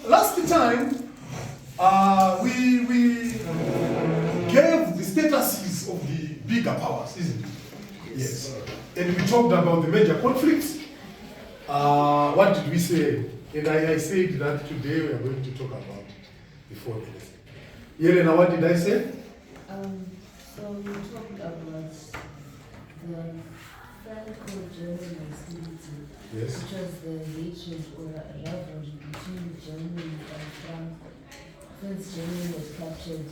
Last time, we gave the statuses of the bigger powers, isn't it? Yes. And we talked about the major conflicts. What did we say? And I said that today we are going to talk about the four days. Yelena, what did I say? So we talked about the Franco-German hostility, Yes. which was the hatred or rivalry between Germany and France. Since Germany was captured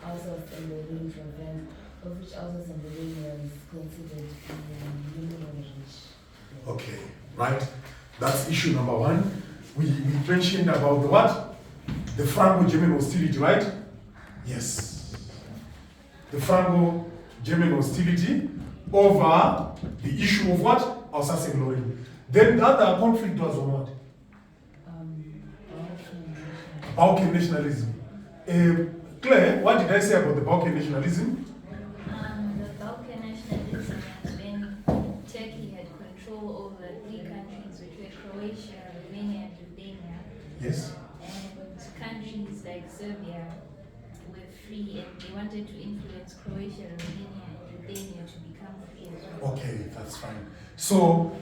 Alsace and Lorraine from France, of which Alsace and Lorraine was considered to be mineral rich. Okay, right. That's issue number one. We mentioned about the what? The Franco-German hostility, right? Yes. The Franco-German hostility over the issue of what? Alsace and Lorraine. Then the other conflict was on what? Balkan nationalism. Claire, what did I say about the Balkan nationalism? The Balkan nationalism was when Turkey had control over three countries, which were Croatia, Romania, and Albania. Yes. And countries like Serbia were free, and they wanted to influence Croatia, Romania, and Albania to become free as well. Okay, that's fine. So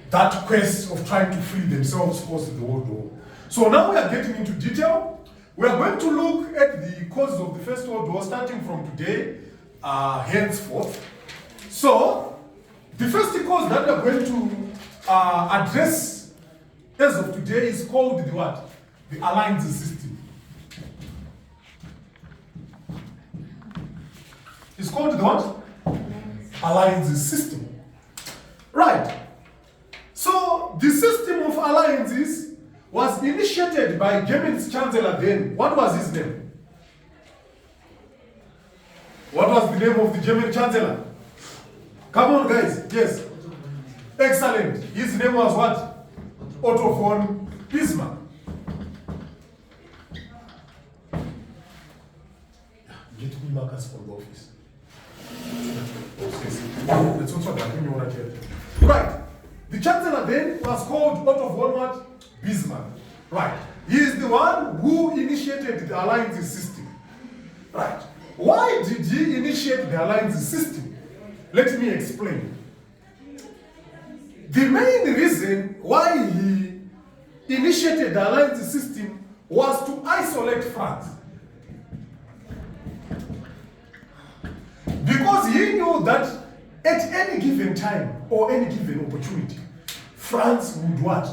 that quest of trying to free themselves caused the World War. So now we are getting into detail. We are going to look at the causes of the First World War starting from today, henceforth. So the first cause that we are going to address as of today is called the what? The alliance system. It's called the what? Alliance system. Right. So the system of alliances was initiated by Germany's chancellor then. What was his name? What was the name of the German chancellor? Come on, guys. Yes. Excellent. His name was what? Otto von Bismarck. Get me Marcus for the office. Let's also right. The chancellor then was called Otto von what? Bismarck. Right. He is the one who initiated the alliance system. Right. Why did he initiate the alliance system? Let me explain. The main reason why he initiated the alliance system was to isolate France. Because he knew that at any given time or any given opportunity, France would what?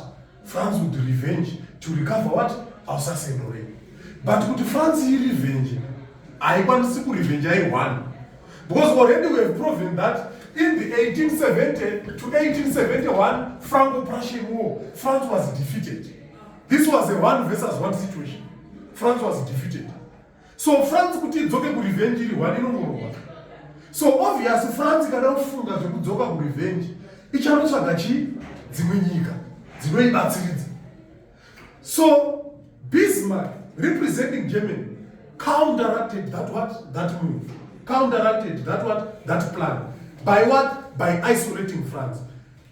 France would revenge to recover what? Alsace and Lorraine. But with France, he revenge. I want to revenge, I won. Because already we have proven that in the 1870 to 1871 Franco-Prussian War, France was defeated. This was a one versus one situation. France was defeated. So France could take revenge one in. So obviously France cannot funga zvekudzoka kurevenge ichanotsvaga dzimwe nyika dzinoibatsiridza. So Bismarck, representing Germany, counteracted that move, counteracted that plan. By what? By isolating France.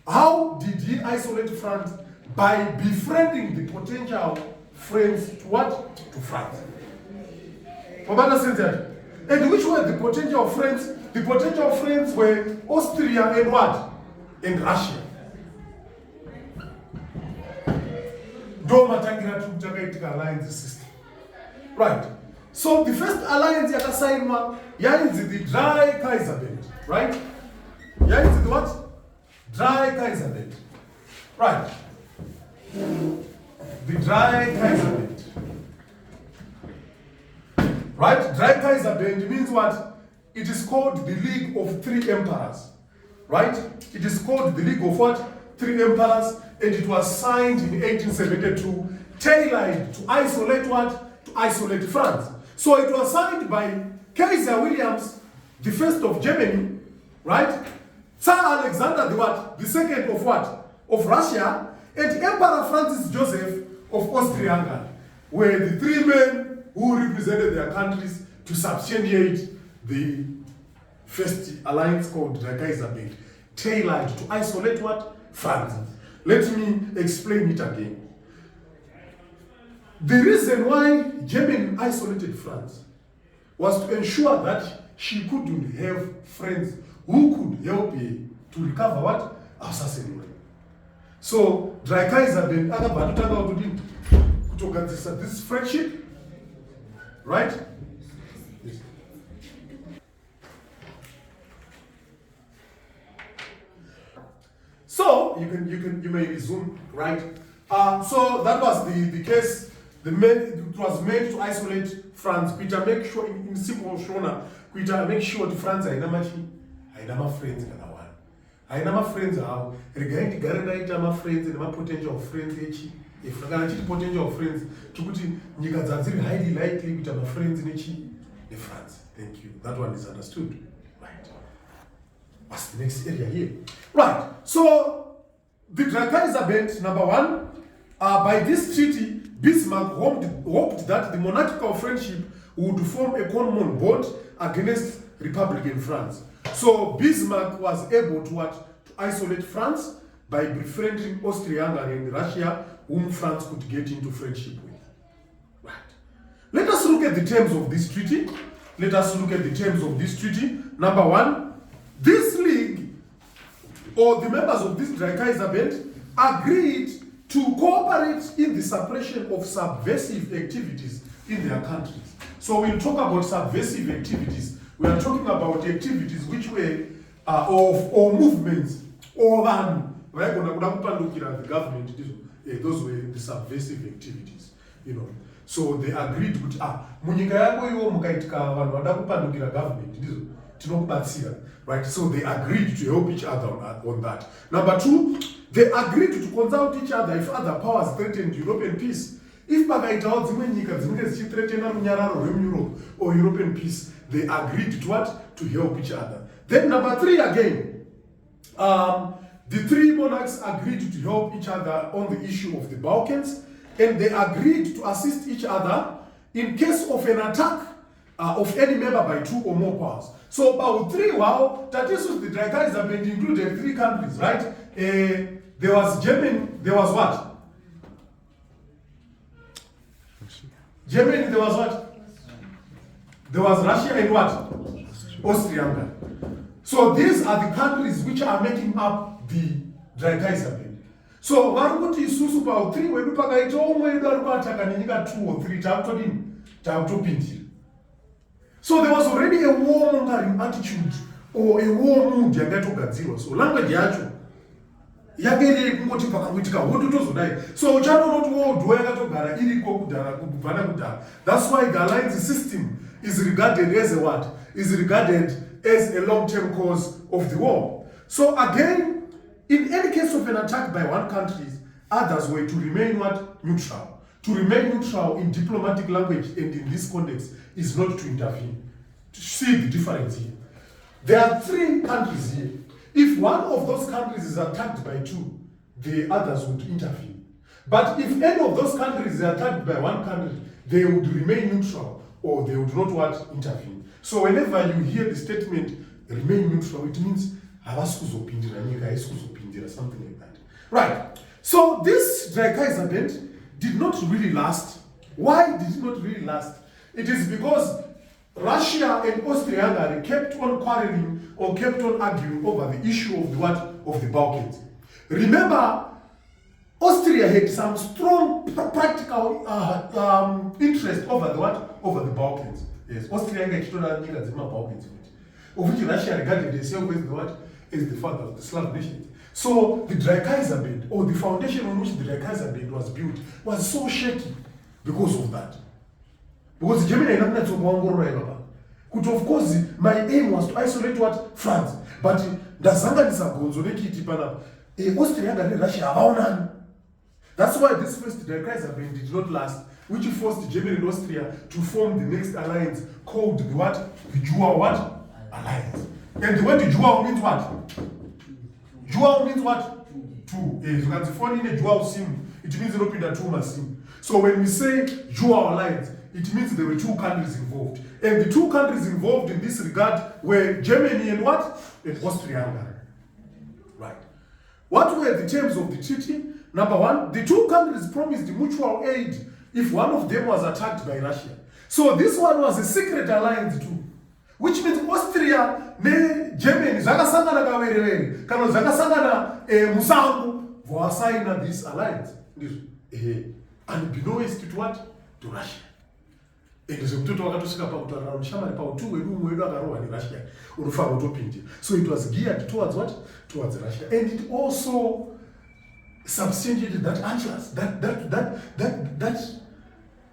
How did he isolate France? By befriending the potential friends to what? To France. And which were the potential friends? The potential friends were Austria and what? And Russia. Alliance system. Right. So the first alliance yakasainwa yainzi the Dry Kaiserband, right? Yainzi the what? Dry Kaiserband. Right. The Dry Kaiserband. Right? Dry Kaiserband means what? It is called the League of Three Emperors. Right? It is called the League of what? Three Emperors, and it was signed in 1872, tailored to isolate what? To isolate France. So it was signed by Kaiser Williams, the first of Germany, right? Tsar Alexander the what? The second of what? Of Russia, and Emperor Francis Joseph of Austria-Hungary were the three men who represented their countries to substantiate the first alliance called the Kaiserband, tailored to isolate what? France. Let me explain it again. The reason why Germany isolated France was to ensure that she couldn't have friends who could help her to recover what? Alsace-Lorraine. So, Dreikaiserband akabva atotanga kudini kutogadzirisa this friendship, right? Yes. So you may resume, right? So that was the case. It was meant to isolate France. Peter, make sure in simple Shona, Peter, make sure the France are my friends in one. I know my friends are regarding Garanaita, my friends and my potential friends. If I got potential friends, to put in Nikazazir highly likely with my friends in the France. Thank you. That one is understood. Right. What's the next area here? Right. So the Dreikaiserband, number one, by this treaty, Bismarck hoped that the monarchical friendship would form a common bond against Republican France. So Bismarck was able to isolate France by befriending Austria-Hungary and Russia, whom France could get into friendship with. Right. Let us look at the terms of this treaty. Number one, this league, or the members of this Dreikaiserband, agreed to cooperate in the suppression of subversive activities in their countries. So we'll talk about subversive activities. We are talking about activities which were or movements or the government. Those were the subversive activities, you know. So they agreed with munyika yako iwo mukaitika vanhu vada kupandukira government ndizo tinokubatsira, right? So they agreed to help each other on that. Number two, they agreed to consult each other if other powers threatened European peace. If pakaitawo dzimwe nyika dzinenge dzichithreatena runyararo rwemueurope or European peace, they agreed to what? To help each other. Then number three again, the three monarchs agreed to help each other on the issue of the Balkans, and they agreed to assist each other in case of an attack of any member by two or more powers. So about three, wow, that is the Dreikaiserband included three countries, right? There was Germany, there was what? Germany, there was what? There was Russia and what? Austria. So these are the countries which are making up the Dreikaiserband. So varukuti isusu pa 3 wedu pakaita omwe edu ari kuataka nenyika 2 or 3 takutopindira. So there was already a warmongering attitude or a war mood yakatogadzirwa. So language yacho yakere kungoti pakangoitika hondo tozodai. So uchanoona kuti wodwo yakatogara iriko kudhara kubvana kudhara. That's why the alliance system is regarded as a what? Is regarded as a long-term cause of the war. So again, in any case of an attack by one country, others were to remain what? Neutral. To remain neutral in diplomatic language and in this context is not to intervene. To see the difference here. There are three countries here. If one of those countries is attacked by two, the others would intervene. But if any of those countries is attacked by one country, they would remain neutral or they would not what? Intervene. So whenever you hear the statement, remain neutral, it means something like that. Right. So this Dreikaiserband did not really last. Why did it not really last? It is because Russia and Austria-Hungary kept on quarreling or kept on arguing over the issue of the what? Of the Balkans. Remember, Austria had some strong practical interest over the what? Over the Balkans. Yes, Austria-Hungary the Balkans, of which Russia regarded itself as the what? As the father of the Slav nations. So the Dreikaiserband, or the foundation on which the Dreikaiserband was built, was so shaky because of that. Because Germany and of course, my aim was to isolate what? France. But Austria and Russia. That's why this first Dreikaiserband did not last, which forced Germany and Austria to form the next alliance called the what? The Dual what? Alliance. And the word dual means what? Dual means what? Two. Yes, you can phone in a dual SIM. It means you open a two SIM. So when we say dual alliance, it means there were two countries involved. And the two countries involved in this regard were Germany and what? And Austria-Hungary. Right. What were the terms of the treaty? Number one, the two countries promised mutual aid if one of them was attacked by Russia. So this one was a secret alliance too, which means Austria ne Germany zvakasangana kaverevere kana zvakasangana musango voasaina this alliance. Unbeknownst to what? To Russia. And zvekuti wakatosvika pakutaura mushamari pautu wedu umwe wedu akarohwa neRussia unofanira kutopinda. So it was geared towards what? Towards Russia. And it also substantiated that anschluss, that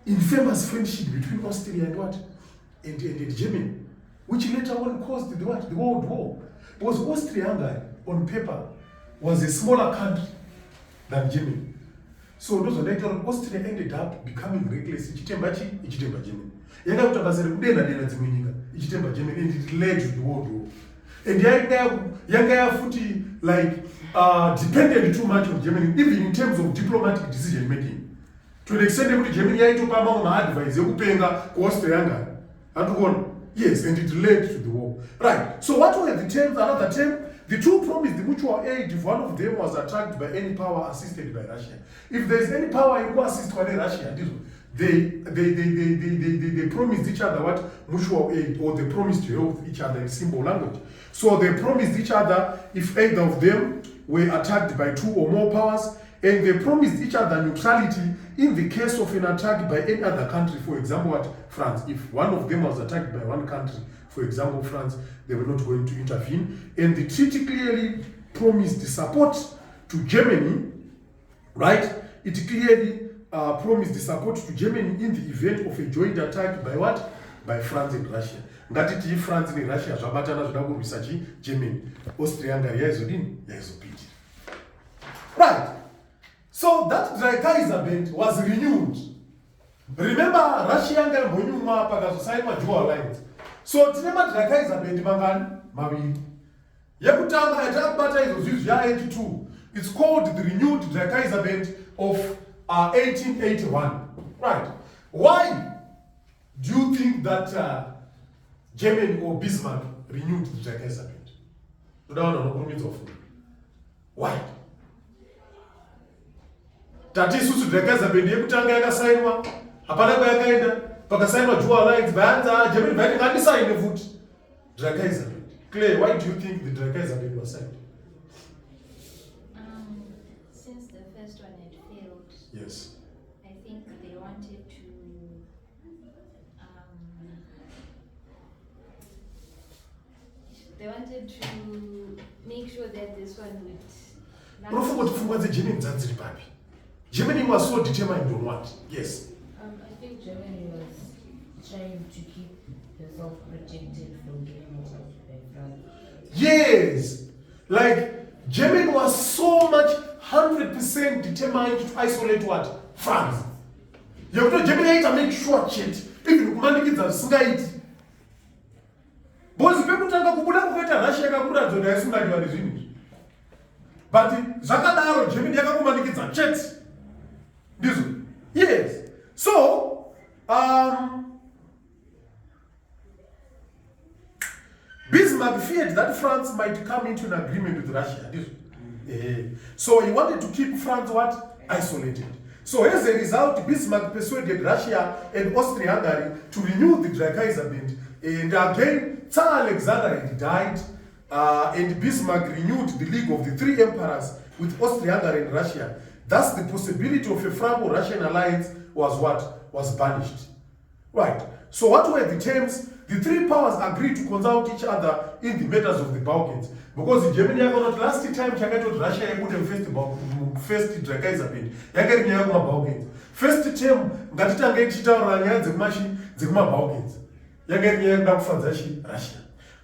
infamous friendship between Austria and what? And Germany, which later on caused the what? The World War. Because Austria-Hungary, on paper, was a smaller country than Germany. So those later on, Austria ended up becoming reckless. Ichitemba Germany. Yanga utabazere kudena dzimwe nyika. Ichitemba Germany, and it led to the World War. And yanga futi like depended too much on Germany, even in terms of diplomatic decision making. To the extent that Germany yaitopa mamwe advice yekupenga ku Austria-Hungary. Yes, and it led to the war. Right. So what were the terms? Another term. The two promised mutual aid if one of them was attacked by any power assisted by Russia. If there is any power who assists by Russia, they promised each other what? Mutual aid, or they promised to help each other in simple language. So they promised each other if either of them were attacked by two or more powers, and they promised each other neutrality in the case of an attack by any other country. For example, what? France. If one of them was attacked by one country, for example, France, they were not going to intervene. And the treaty clearly promised support to Germany, right? It clearly promised the support to Germany in the event of a joint attack by what? By France and Russia. Ngatiti France and Russia zvabatana zvoda kurwisa Germany. Austria-Hungary yaizopinda. Right. So that Dreikaiserband was renewed. Remember, Russia-Hungary mbonyuma pakazosainwa dual alliance. So tinema Dreikaiserband mangani maviri. Yekutanga yatakubata izo zvinhu ya82. It's called the renewed Dreikaiserband of 1881. Right. Why do you think that Germany or Bismarck renewed the Dreikaiserband? Why? Tati isusu Dreikaiserband yekutanga yakasainwa hapana kwayakaenda pakasainwa dual alliance vaanza Germany vaiti ngatisaine futi Dreikaiserband. Claire, why do you think the Dreikaiserband was signed? Since the first one had failed, Yes. I think they wanted to make sure that this one would Unofunga kuti pfungwa dzeGermany dzadziri papi? Germany was so determined on what? Yes. I think Germany was trying to keep herself protected from getting attacked by France. Yes. Like Germany was so much 100% determined to isolate what? France. You know, Germany had to make sure shit. Even kumanikidza zvisingaiti. Bozi pekutanga kubuda kukaita Russia yakakura dzona yaisunganywa nezvinhu. But zvakadaro Germany yakakumanikidza chete. Ndizvo. Yes. So, Bismarck feared that France might come into an agreement with Russia. So he wanted to keep France what? Isolated. So as a result, Bismarck persuaded Russia and Austria-Hungary to renew the Dreikaiserband. And again, Tsar Alexander had died, and Bismarck renewed the League of the Three Emperors with Austria-Hungary and Russia. Thus, the possibility of a Franco-Russian alliance was what? Was banished. Right. So what were the terms? The three powers agreed to consult each other in the matters of the Balkans. Because Germany not last time chakato Russia yakuti first Dreikaiserband yakari nyaya kuma Balkans. First term ngatitange tichitaura nyaya dzekuma Balkans. Yakari nyaya kuda kufadza Russia.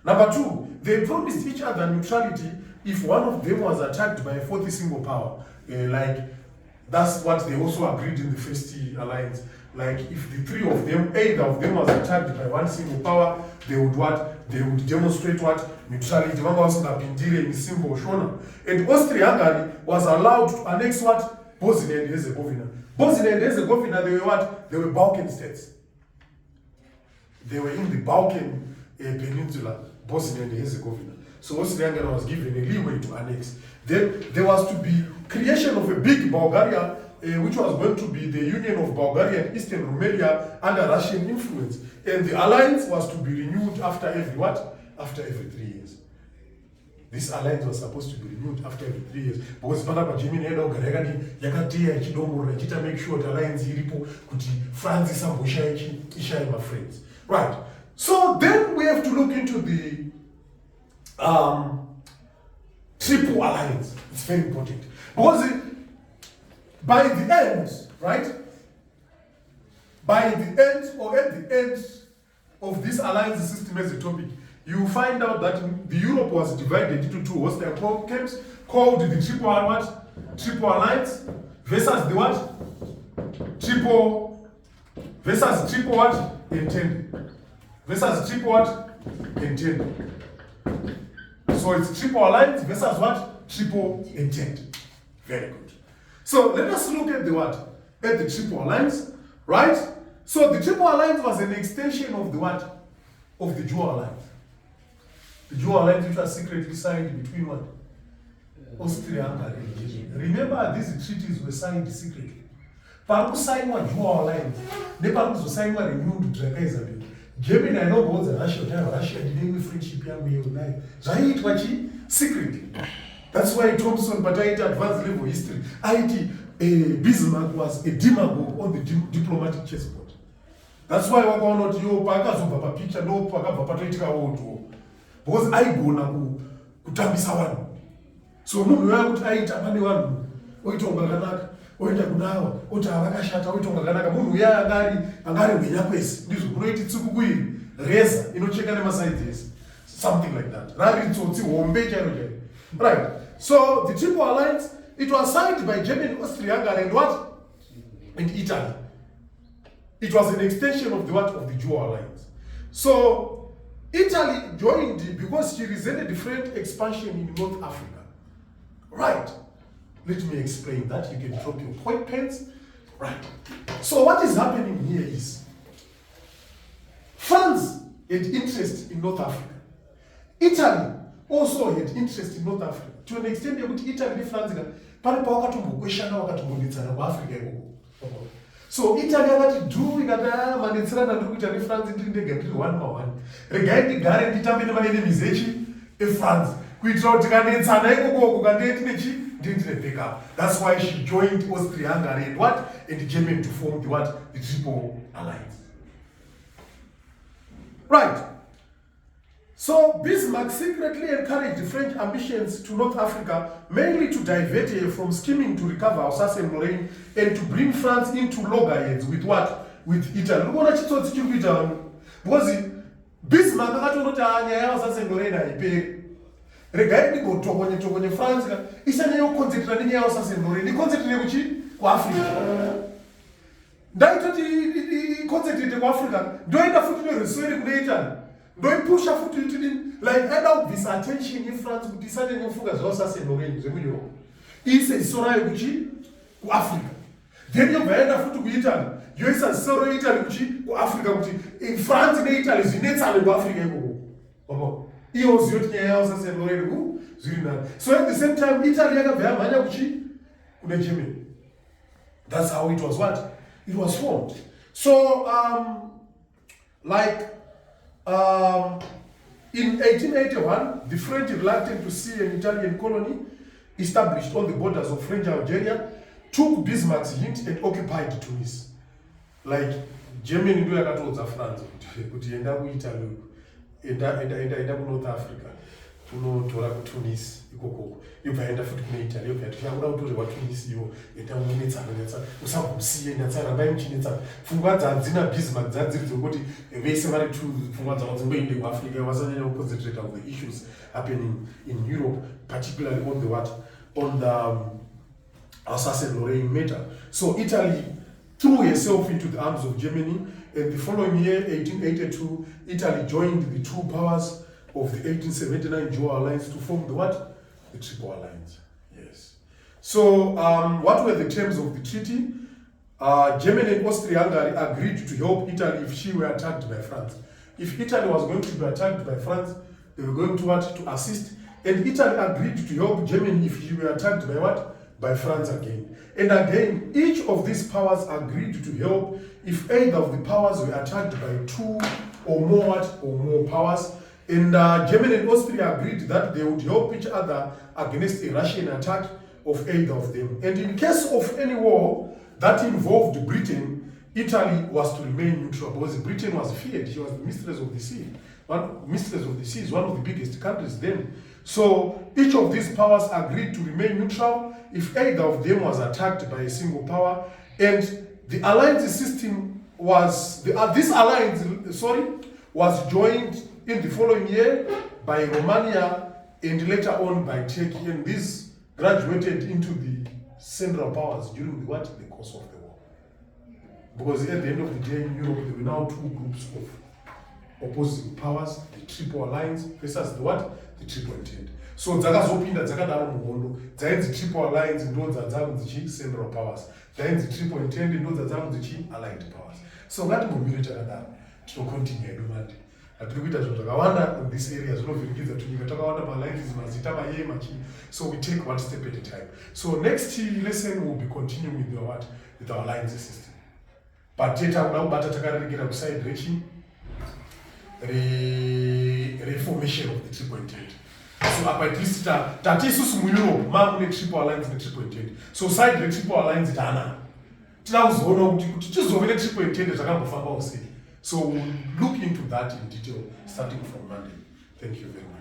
Number two, they promised each other neutrality if one of them was attacked by a fourth single power. Like that's what they also agreed in the first alliance. Like if the three of them, either of them was attacked by one single power, they would what? They would demonstrate what? Neutrality. And Austria-Hungary was allowed to annex what? Bosnia and Herzegovina. Bosnia and Herzegovina, they were what? They were Balkan states. They were in the Balkan peninsula, Bosnia and Herzegovina. So Austria-Hungary was given a leeway to annex. Then there was to be creation of a big Bulgaria which was going to be the union of Bulgaria and Eastern Romania under Russian influence. And the alliance was to be renewed after every what? After every 3 years. This alliance was supposed to be renewed after every 3 years. Because Panama Germany had yakatia chidomura chita make sure the alliance iripo kuti France isambosha my friends. Right. So then we have to look into the Triple Alliance. It's very important. Because by the end, right? By the end or at the end of this alliance system as a topic, you find out that the Europe was divided into two hostile camps called the Triple Alliance versus the what? Triple what? Intended. Versus triple what? Intended. So it's Triple Alliance versus what? Triple Intended. Very good. So let us look at the what? At the Triple Alliance, right? So the Triple Alliance was an extension of the what? Of the Dual Alliance. The Dual Alliance which was secretly signed between what? Austria-Hungary and Germany. Remember, these treaties were signed secretly. Pakusainwa Dual Alliance, nepakuzosaiwa renewed Dzakaisabel. Germany ainobodza Russia ndine friendship yangu yeunai. Zvaiitwa chi? Secretly. That's why Thompson, but I advanced level history. Bismarck was a demagogue on the diplomatic chessboard. That's why wakaona kuti yo pakazobva papicha ndo pakabva patoitika world war. Because aigona kutambisa vanhu. So munhu uya kuti aitamba nevanhu oitonga kanaka oenda kunawa oti havakashata oitonga kanaka munhu uya angari hwenya kwese ndizvo kunoiti tsukukuiri reza inocheka nemasaidzi ese something like that rari tsotsi hombe chairo. Right. So the Triple Alliance, it was signed by Germany, Austria-Hungary, and what? And Italy. It was an extension of the what? Of the Dual Alliance. So Italy joined because she resented the French expansion in North Africa. Right. Let me explain that. You can drop your point pens. Right. So what is happening here is France had interest in North Africa. Italy also had interest in North Africa. To an extent, Italy and France Africa. So Italy had to do and France didn't one by one. Regarding the guarantee in France. Didn't pick up. That's why she joined Austria-Hungary and what? And Germany to form the what? The Triple Alliance. Right. So Bismarck secretly encouraged the French ambitions to North Africa, mainly to divert her from scheming to recover Alsace and Lorraine and to bring France into loggerheads with what? With Italy. Because Bismarck Alsace and Lorraine regarding the tokonye France, isanya concentrate nenyaya Alsace and Lorraine. Concentrate kuchi ku Africa. Ndaitoti concentrate ku Africa. Ndoenda futhi nereswere ku Italy. Don't push a foot into them, like head out this attention in France, but deciding on focus also in Lorraine, Zemino. It's a Sora Gucci to Africa. Then you end up to Italy. You is a Sora Italy to Africa. In France, in Italy, is in Italy to Africa. He was using a house and Lorraine. So at the same time, Italy had a very Gucci to Germany. That's how it was what? It was formed. So, in 1881, the French, reluctant to see an Italian colony established on the borders of French Algeria, took Bismarck's hint and occupied Tunis. Like Germany do yakatodza France kuti enda kuItaly, enda North Africa, tunotora kuTunis ikoko. Yobva enda futi kune Italy, yobva tichakuda kutorwa Tunis iyo, enda unonetsana usakusiye ndatsara bai muchinetsana. Pfungwa dzadzina Bismarck dzadziri dzokuti vese vari pfungwa dzavo dzimboende kuAfrica vasanyanya kuconcentrate on the issues happening in Europe, particularly on the what? On the Alsace and Lorraine matter. So Italy threw herself into the arms of Germany, and the following year, 1882, Italy joined the two powers of the 1879 Dual Alliance to form the what? The Triple Alliance. Yes. So, what were the terms of the treaty? Germany and Austria-Hungary agreed to help Italy if she were attacked by France. If Italy was going to be attacked by France, they were going to what? To assist. And Italy agreed to help Germany if she were attacked by what? by France again. And again, each of these powers agreed to help if either of the powers were attacked by two or more powers. And Germany and Austria agreed that they would help each other against a Russian attack of either of them. And in case of any war that involved Britain, Italy was to remain neutral because Britain was feared. She was the mistress of the sea. Mistress of the sea is one of the biggest countries then. So each of these powers agreed to remain neutral if either of them was attacked by a single power. And the alliance system was, was joined in the following year by Romania and later on by Turkey. And this graduated into the Central Powers during the course of the war. Because at the end of the day in Europe, there were now two groups of opposing powers, the Triple Alliance versus the Triple Entente. So dzakazopinda dzakadaro muhondo, dzainzi Triple Alliance ndo dzadzangu dzichi Central Powers, dzainzi Triple Entente ndo dzadzangu dzichi Allied Powers. So ngatimbomire chakadaro, tinocontinue edu manje. Hatiri kuita zvinhu zvakawanda in this area zvinovhirikidza tunyika takawanda maalliances mazita maye machi. So we take one step at a time. So next lesson will be continuing with our alliance system. But teta kuda kubata takarerekera kuside reaching reformation of the Triple Entente. So at least tati isusu mu Europe mamune Triple Alliance ne Triple Entente. So side the Triple Alliance tana tinakuzoona kuti tizove ne Triple Entente zvakambofamba sei. So we'll look into that in detail starting from Monday. Thank you very much.